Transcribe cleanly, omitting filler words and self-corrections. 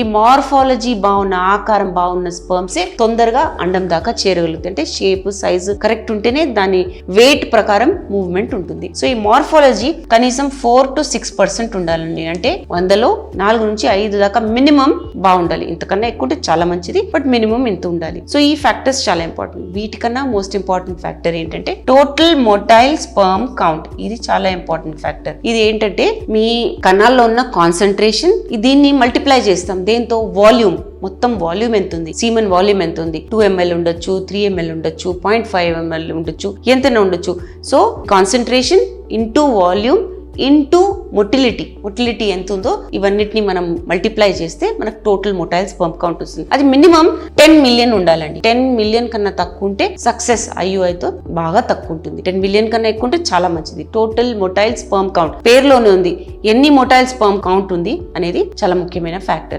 ఈ మార్ఫాలజీ బాగున్న ఆకారం బాగున్న స్పర్మ్సే తొందరగా అండం దాకా చేరగలుగుతాయి. అంటే షేప్ సైజు కరెక్ట్ ఉంటేనే దాని వెయిట్ ప్రకారం మూవ్మెంట్ ఉంటుంది. సో ఈ మార్ఫాలజీ కనీసం 4 to 6% ఉండాలండి. అంటే 100లో 4 నుంచి 5 దాకా మినిమం బాగుండాలి. ఇంతకన్నా ఎక్కువ ఉంటే చాలా మంచిది, బట్ మినిమం ఇంత ఉండాలి. సో ఈ ఫ్యాక్టర్స్ చాలా ఇంపార్టెంట్. వీటికన్నా మోస్ట్ ఇంపార్టెంట్ ఫ్యాక్టర్ ఏంటంటే టోటల్ మొటైల్ స్పర్మ్ కౌంట్. ఇది చాలా ఇంపార్టెంట్ ఫ్యాక్టర్. ఇది ఏంటంటే మీ కణాల్లో ఉన్న కాన్సన్ట్రేషన్, దీన్ని మల్టిప్లై చేస్తాం దేంతో, వాల్యూమ్. మొత్తం వాల్యూమ్ ఎంత ఉంది, సీమన్ వాల్యూమ్ ఎంత ఉంది, 2 ml ఉండొచ్చు, 3 ml ఉండొచ్చు, 0.5 ml ఉండొచ్చు, ఎంతైనా ఉండొచ్చు. So concentration into volume into motility ఎంత ఉందో ఇవన్నిటిని మనం మల్టిప్లై చేస్తే మనకు టోటల్ మొటైల్ స్పర్మ్ కౌంట్ వస్తుంది. అది మినిమం 10 million ఉండాలండి. 10 million కన్నా తక్కువ ఉంటే సక్సెస్, IUIతో బాగా తక్కువ ఉంటుంది. 10 million కన్నా ఎక్కువ ఉంటే చాలా మంచిది. టోటల్ మొటైల్ స్పర్మ్ కౌంట్ పేరులోనే ఉంది, ఎన్ని మొటైల్ స్పర్మ్ కౌంట్ ఉంది అనేది చాలా ముఖ్యమైన ఫ్యాక్టర్.